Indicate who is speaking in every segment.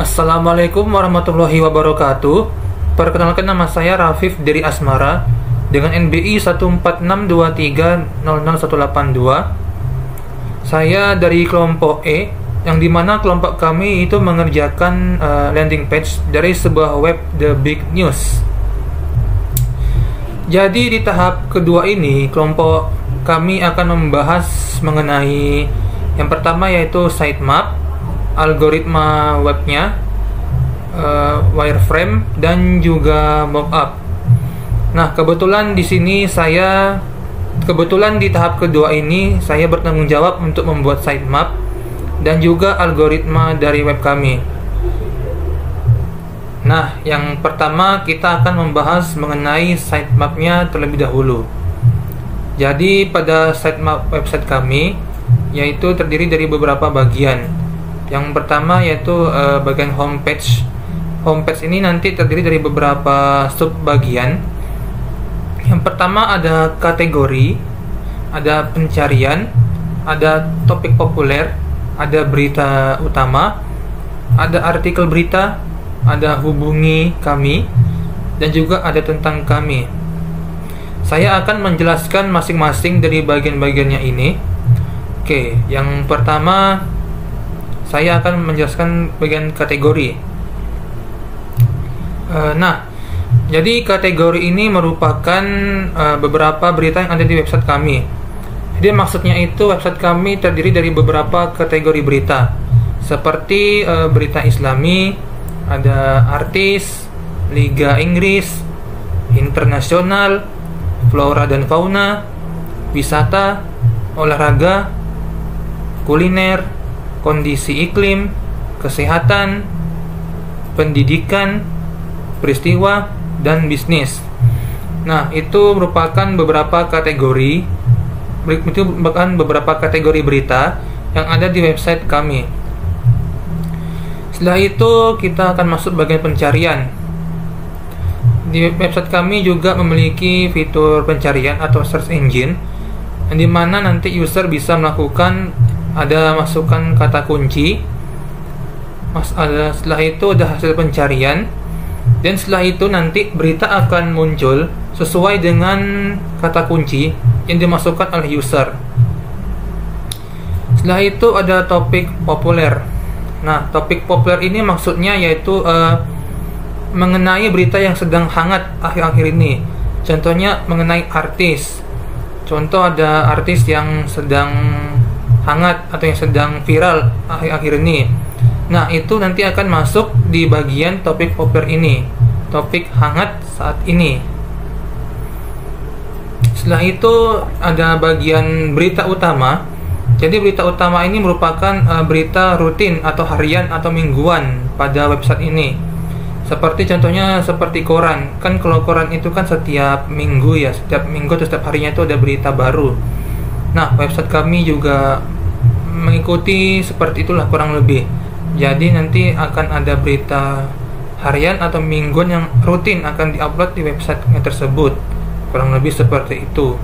Speaker 1: Assalamualaikum warahmatullahi wabarakatuh. Perkenalkan, nama saya Rafif dari Asmara dengan NBI 14623000182. Saya dari kelompok E, yang dimana kelompok kami itu mengerjakan landing page dari sebuah web The Big News. Jadi di tahap kedua ini kelompok kami akan membahas mengenai yang pertama yaitu sitemap, algoritma webnya, wireframe, dan juga mockup. Nah, kebetulan di tahap kedua ini saya bertanggung jawab untuk membuat sitemap dan juga algoritma dari web kami. Nah, yang pertama kita akan membahas mengenai sitemapnya terlebih dahulu. Jadi pada sitemap website kami yaitu terdiri dari beberapa bagian. Yang pertama yaitu bagian homepage. Homepage ini nanti terdiri dari beberapa sub bagian. Yang pertama ada kategori, ada pencarian, ada topik populer, ada berita utama, ada artikel berita, ada hubungi kami, dan juga ada tentang kami. Saya akan menjelaskan masing-masing dari bagian-bagiannya ini. Oke, yang pertama saya akan menjelaskan bagian kategori. Nah, jadi kategori ini merupakan beberapa berita yang ada di website kami. Jadi maksudnya itu website kami terdiri dari beberapa kategori berita, seperti berita Islami, ada artis, Liga Inggris, internasional, flora dan fauna, wisata, olahraga, kuliner, kondisi iklim, kesehatan, pendidikan, peristiwa, dan bisnis. Nah, itu merupakan beberapa kategori berita yang ada di website kami. Setelah itu kita akan masuk bagian pencarian. Di website kami juga memiliki fitur pencarian atau search engine, yang dimana nanti user bisa melakukan masukkan kata kunci. Setelah itu ada hasil pencarian, dan setelah itu nanti berita akan muncul sesuai dengan kata kunci yang dimasukkan oleh user. Setelah itu ada topik populer. Nah, topik populer ini maksudnya yaitu mengenai berita yang sedang hangat akhir-akhir ini. Contohnya mengenai artis. Contoh ada artis yang sedang hangat atau yang sedang viral akhir-akhir ini. Nah, itu nanti akan masuk di bagian topik populer ini, topik hangat saat ini. Setelah itu ada bagian berita utama. Jadi berita utama ini merupakan berita rutin atau harian atau mingguan pada website ini. Seperti contohnya seperti koran. Kan kalau koran itu kan setiap minggu ya, setiap minggu atau setiap harinya itu ada berita baru. Nah, website kami juga mengikuti seperti itulah kurang lebih. Jadi nanti akan ada berita harian atau mingguan yang rutin akan diupload di website tersebut. Kurang lebih seperti itu.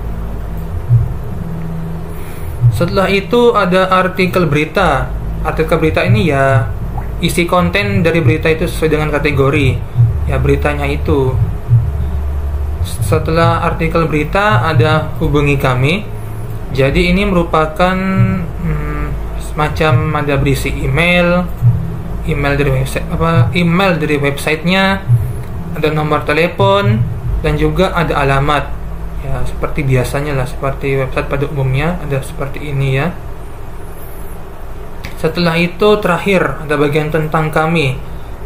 Speaker 1: Setelah itu ada artikel berita. Artikel berita ini ya isi konten dari berita itu sesuai dengan kategori ya beritanya itu. Setelah artikel berita ada hubungi kami. Jadi ini merupakan semacam ada berisi email dari websitenya, ada nomor telepon, dan juga ada alamat. Ya, seperti biasanya lah, seperti website pada umumnya ada seperti ini ya. Setelah itu terakhir ada bagian tentang kami.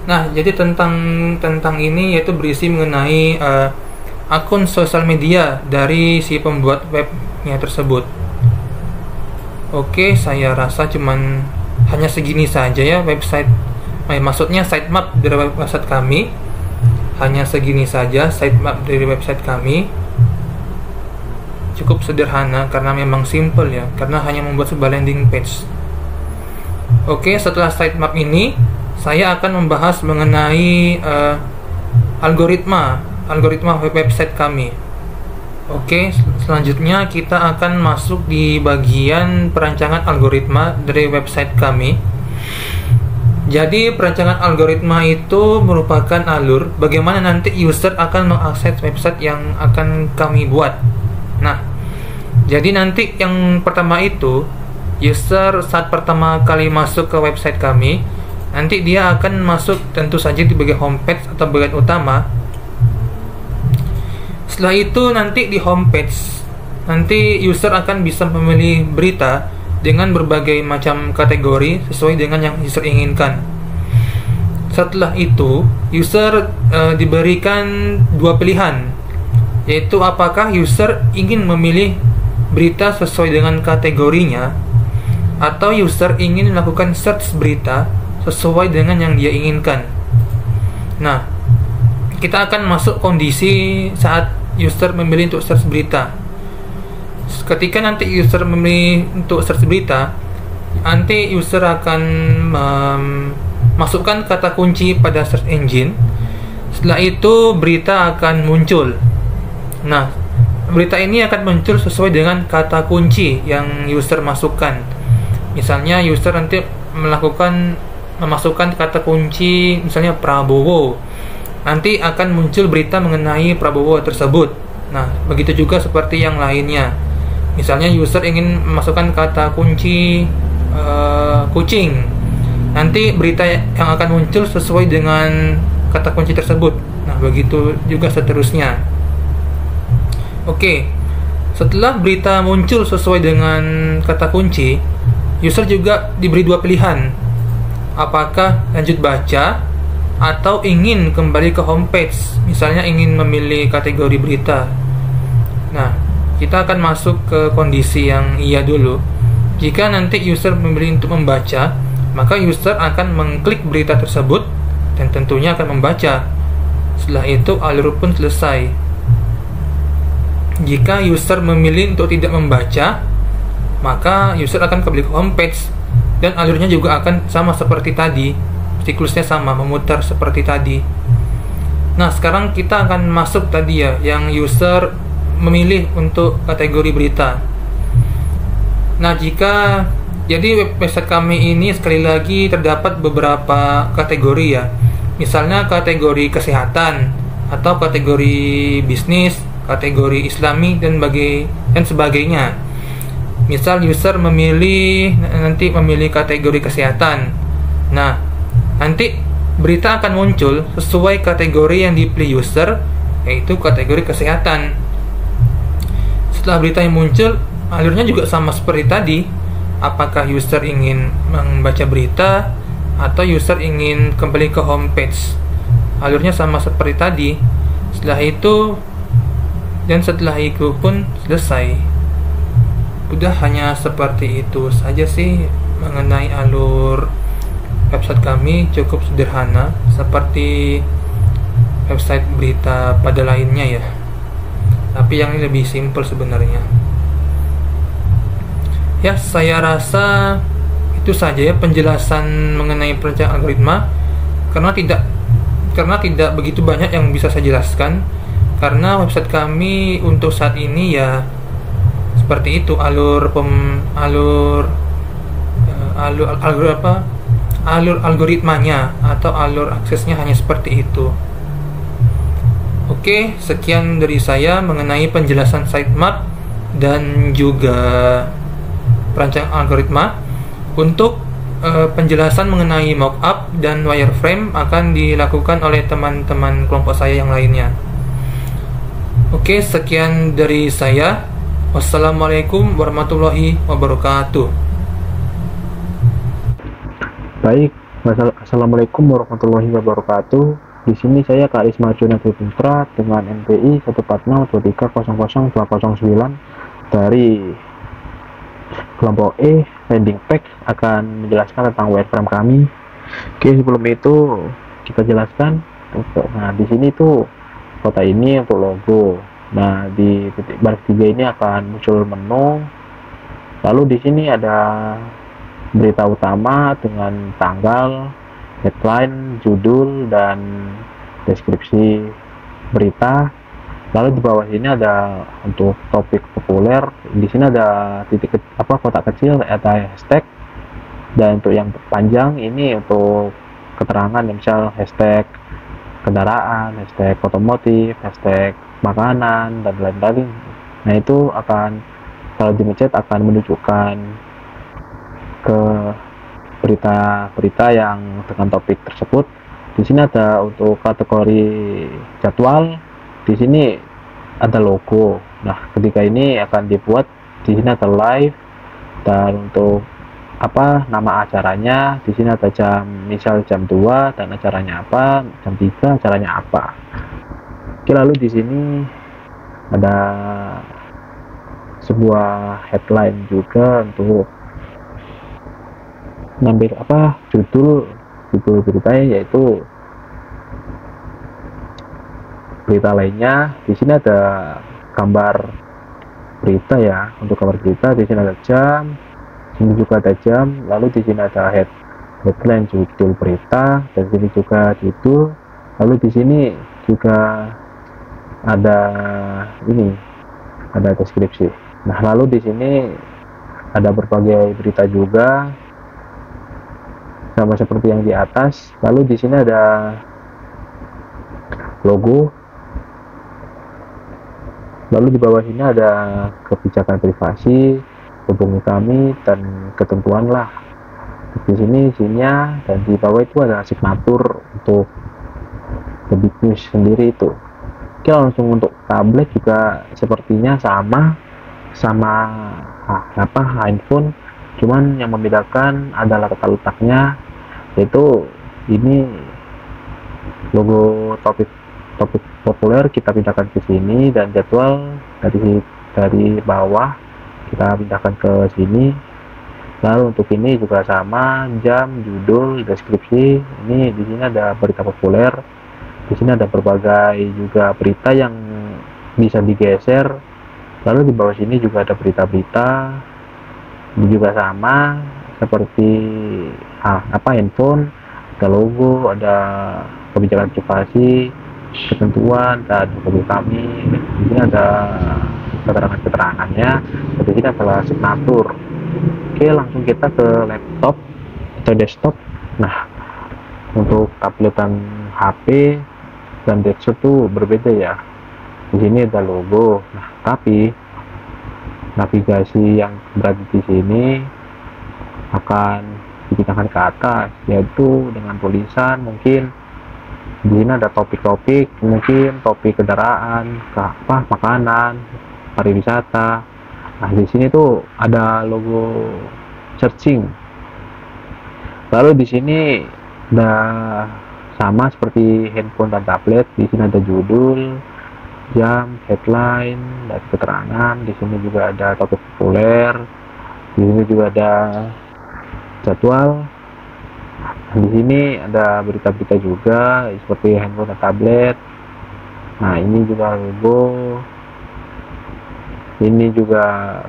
Speaker 1: Nah, jadi tentang ini yaitu berisi mengenai akun sosial media dari si pembuat webnya tersebut. Oke, saya rasa cuman hanya segini saja ya website. Maksudnya sitemap dari website kami. Hanya segini saja sitemap dari website kami. Cukup sederhana karena memang simple ya, karena hanya membuat sebuah landing page. Oke, setelah sitemap ini saya akan membahas mengenai algoritma website kami. Oke, selanjutnya kita akan masuk di bagian perancangan algoritma dari website kami. Jadi perancangan algoritma itu merupakan alur bagaimana nanti user akan mengakses website yang akan kami buat. Nah, jadi nanti yang pertama itu, user saat pertama kali masuk ke website kami, nanti dia akan masuk tentu saja di bagian homepage atau bagian utama. Setelah itu nanti di homepage, nanti user akan bisa memilih berita dengan berbagai macam kategori sesuai dengan yang user inginkan. Setelah itu, user diberikan dua pilihan, yaitu apakah user ingin memilih berita sesuai dengan kategorinya, atau user ingin melakukan search berita sesuai dengan yang dia inginkan. Nah, kita akan masuk kondisi saat user memilih untuk search berita. Ketika nanti user memilih untuk search berita, nanti user akan masukkan kata kunci pada search engine. Setelah itu berita akan muncul. Nah, berita ini akan muncul sesuai dengan kata kunci yang user masukkan. Misalnya user nanti memasukkan kata kunci misalnya Prabowo, nanti akan muncul berita mengenai Prabowo tersebut. Nah, begitu juga seperti yang lainnya. Misalnya user ingin memasukkan kata kunci kucing, nanti berita yang akan muncul sesuai dengan kata kunci tersebut. Nah, begitu juga seterusnya. Oke, setelah berita muncul sesuai dengan kata kunci, user juga diberi dua pilihan, apakah lanjut baca atau ingin kembali ke homepage, misalnya ingin memilih kategori berita. Nah, kita akan masuk ke kondisi yang iya dulu. Jika nanti user memilih untuk membaca, maka user akan mengklik berita tersebut dan tentunya akan membaca. Setelah itu alur pun selesai. Jika user memilih untuk tidak membaca, maka user akan kembali ke homepage dan alurnya juga akan sama seperti tadi. Siklusnya sama, memutar seperti tadi. Nah, sekarang kita akan masuk tadi ya, yang user memilih untuk kategori berita. Nah, jadi website kami ini sekali lagi terdapat beberapa kategori ya. Misalnya kategori kesehatan atau kategori bisnis, kategori islami dan sebagainya. Misal user nanti memilih kategori kesehatan. Nah, nanti berita akan muncul sesuai kategori yang dipilih user, yaitu kategori kesehatan. Setelah berita yang muncul, alurnya juga sama seperti tadi. Apakah user ingin membaca berita atau user ingin kembali ke homepage, alurnya sama seperti tadi. Setelah itu pun selesai. Udah, hanya seperti itu saja sih mengenai alur website kami. Cukup sederhana seperti website berita pada lainnya ya, tapi yang ini lebih simple sebenarnya. Ya, saya rasa itu saja ya penjelasan mengenai perancangan algoritma, karena tidak begitu banyak yang bisa saya jelaskan, karena website kami untuk saat ini ya seperti itu, alur algoritmanya atau alur aksesnya hanya seperti itu. Oke, sekian dari saya mengenai penjelasan sitemap dan juga perancangan algoritma. Untuk penjelasan mengenai mockup dan wireframe akan dilakukan oleh teman-teman kelompok saya yang lainnya. Oke, sekian dari saya. Wassalamualaikum warahmatullahi wabarakatuh.
Speaker 2: Baik, assalamualaikum warahmatullahi wabarakatuh. Di sini saya Kak Isma Junadi Putra dengan NPI 14023000209 dari kelompok E, landing page, akan menjelaskan tentang wireframe kami. Oke, sebelum itu kita jelaskan. Nah, di sini tuh kota ini untuk logo. Nah, di titik baris 3 ini akan muncul menu. Lalu di sini ada berita utama dengan tanggal, headline, judul, dan deskripsi berita. Lalu di bawah sini ada untuk topik populer. Di sini ada kotak kecil, ada hashtag. Dan untuk yang panjang ini untuk keterangan, misal hashtag kendaraan, hashtag otomotif, hashtag makanan, dan lain-lain. Nah itu akan, kalau dimencet akan menunjukkan ke berita-berita yang dengan topik tersebut. Di sini ada untuk kategori jadwal, di sini ada logo. Nah ketika ini akan dibuat, di sini ada live, dan untuk apa nama acaranya, di sini ada jam, misal jam 2, dan acaranya apa, jam 3 acaranya apa. Oke, lalu di sini ada sebuah headline juga untuk ngambil apa, judul beritanya, yaitu berita lainnya. Di sini ada gambar berita ya, untuk gambar berita. Di sini ada jam, sini juga ada jam, lalu di sini ada headline judul berita, dan sini juga judul, lalu di sini juga ada ini, ada deskripsi. Nah lalu di sini ada berbagai berita juga, sama seperti yang di atas. Lalu di sini ada logo, lalu di bawah sini ada kebijakan privasi, hubungi kami, dan ketentuan lah. Di sini isinya, dan di bawah itu ada signatur untuk The Big News sendiri itu. Oke, langsung untuk tablet juga sepertinya sama handphone, cuman yang membedakan adalah tata letaknya, yaitu ini logo topik populer kita pindahkan ke sini, dan jadwal dari bawah kita pindahkan ke sini. Lalu untuk ini juga sama, jam, judul, deskripsi. Ini di sini ada berita populer, di sini ada berbagai juga berita yang bisa digeser. Lalu di bawah sini juga ada berita-berita, ini juga sama seperti handphone, ada logo, ada kebijakan privasi, ketentuan, dan hubungi kami. Di sini ada keterangannya, di sini adalah signatur. Oke, langsung kita ke laptop atau desktop. Nah untuk tablet dan HP dan desktop tuh berbeda ya. Di sini ada logo, nah tapi navigasi yang berada di sini akan dipindahkan ke atas, yaitu dengan tulisan. Mungkin di sini ada topik-topik, mungkin topik kendaraan, makanan, pariwisata. Nah di sini tuh ada logo searching. Lalu di sini ada sama seperti handphone dan tablet. Di sini ada judul, jam, headline, dan keterangan. Di sini juga ada topik populer. Di sini juga ada jadwal. Di sini ada berita-berita juga seperti handphone dan tablet. Nah ini juga logo, ini juga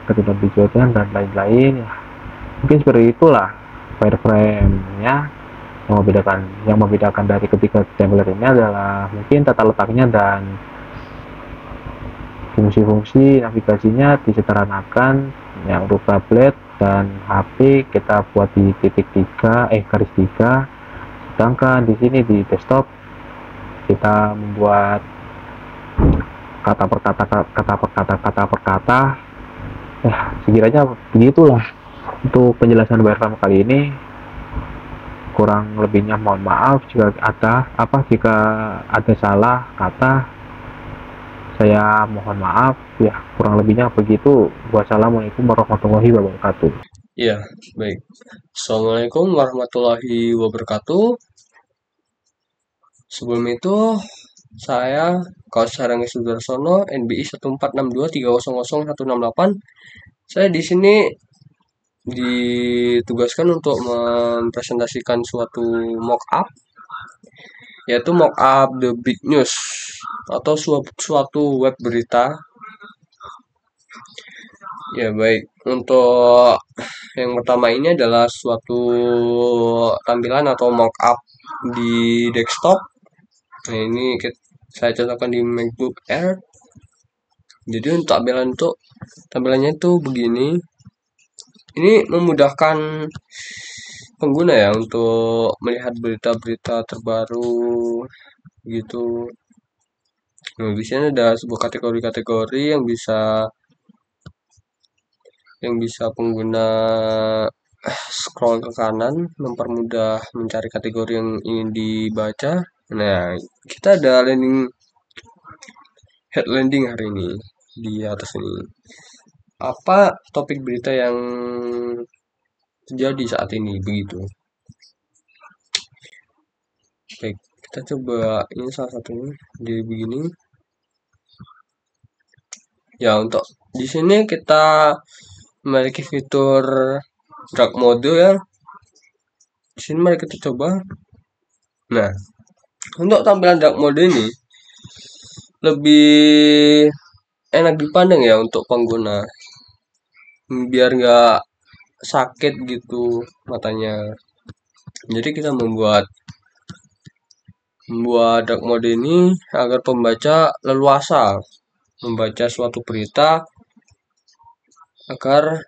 Speaker 2: ketentuan dijualkan dan lain-lain. Mungkin seperti itulah wireframe-nya. Yang membedakan dari ketiga tablet ini adalah mungkin tata letaknya dan fungsi-fungsi navigasinya disederhanakan. Yang untuk tablet dan HP kita buat di garis 3, sedangkan di sini di desktop kita membuat kata per kata. Sekiranya begitulah untuk penjelasan wireframe kali ini. Kurang lebihnya mohon maaf jika ada salah kata, saya mohon maaf ya. Kurang lebihnya begitu. Wassalamualaikum warahmatullahi wabarakatuh.
Speaker 3: Ya, baik. Assalamualaikum warahmatullahi wabarakatuh. Sebelum itu, saya Kaus Harangi Sudarsono, NBI 1462300168. Saya di sini ditugaskan untuk mempresentasikan suatu mock-up, yaitu mock-up The Big News, atau suatu web berita. Ya, baik. Untuk yang pertama ini adalah suatu tampilan atau mock-up di desktop. Nah, ini saya contohkan di MacBook Air. Jadi untuk tampilannya itu begini. Ini memudahkan pengguna ya untuk melihat berita-berita terbaru gitu. Nah, di sini ada sebuah kategori-kategori yang bisa pengguna scroll ke kanan, mempermudah mencari kategori yang ingin dibaca. Nah, kita ada head landing hari ini di atas ini. Apa topik berita yang terjadi saat ini begitu? Baik, kita coba ini salah satunya jadi begini. Ya, untuk di sini kita memiliki fitur dark mode ya. Di sini mari kita coba. Nah, untuk tampilan dark mode ini lebih enak dipandang ya untuk pengguna, biar nggak sakit gitu matanya. Jadi kita membuat dark mode ini agar pembaca leluasa membaca suatu berita, agar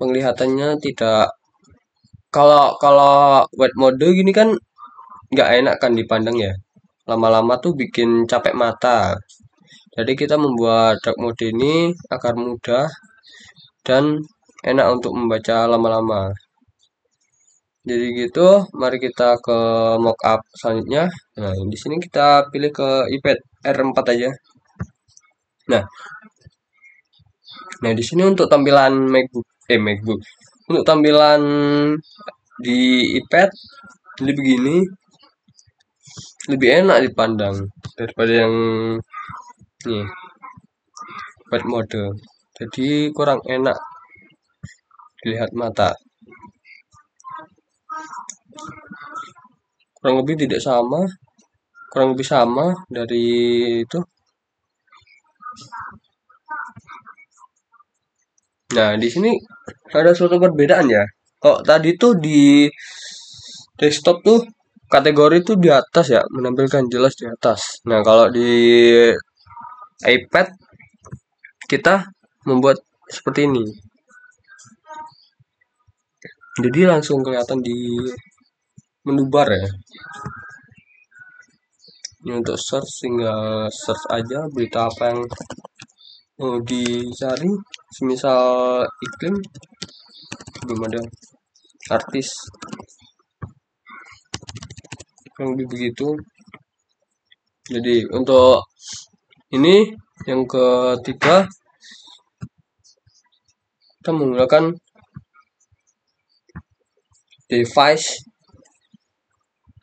Speaker 3: penglihatannya tidak, kalau white mode gini kan nggak enak kan dipandang ya, lama-lama tuh bikin capek mata. Jadi kita membuat dark mode ini agar mudah dan enak untuk membaca lama-lama. Jadi gitu, mari kita ke mockup selanjutnya. Nah, di sini kita pilih ke iPad R4 aja. Nah, di sini untuk tampilan MacBook. Untuk tampilan di iPad jadi begini, lebih enak dipandang daripada yang nih white mode. Jadi kurang enak dilihat mata. Kurang lebih sama dari itu. Nah, di sini ada suatu perbedaan ya. Kok tadi tuh di desktop tuh kategori tuh di atas ya, menampilkan jelas di atas. Nah, kalau di iPad kita membuat seperti ini. Jadi langsung kelihatan di menu bar ya. Ini untuk search, tinggal search aja berita apa yang mau dicari. Semisal iklim, belum ada artis, yang lebih begitu. Jadi untuk ini yang ketiga, kita menggunakan device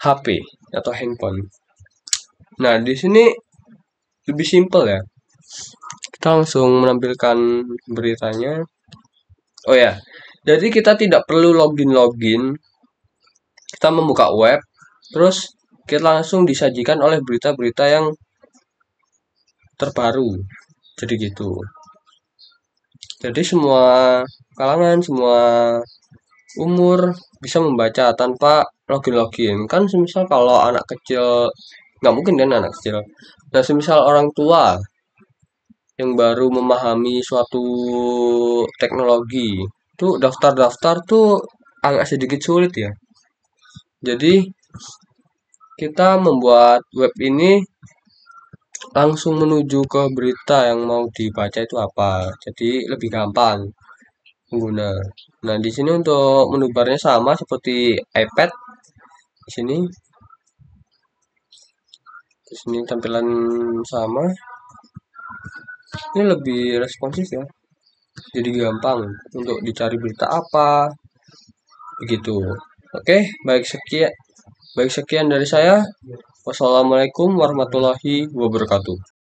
Speaker 3: HP atau handphone. Nah, di sini lebih simpel ya. Kita langsung menampilkan beritanya. Oh ya, jadi kita tidak perlu login. Kita membuka web, terus kita langsung disajikan oleh berita-berita yang terbaru. Jadi gitu. Jadi semua kalangan, semua umur bisa membaca tanpa login. Kan semisal kalau anak kecil, nggak mungkin kan anak kecil. Nah, semisal orang tua yang baru memahami suatu teknologi, tuh daftar tuh agak sedikit sulit ya. Jadi kita membuat web ini langsung menuju ke berita yang mau dibaca itu apa. Jadi lebih gampang pengguna. Nah, di sini untuk menu barnya sama seperti iPad. Di sini tampilan sama. Ini lebih responsif ya. Jadi gampang untuk dicari berita apa. Begitu. Oke, baik sekian dari saya. Wassalamualaikum warahmatullahi wabarakatuh.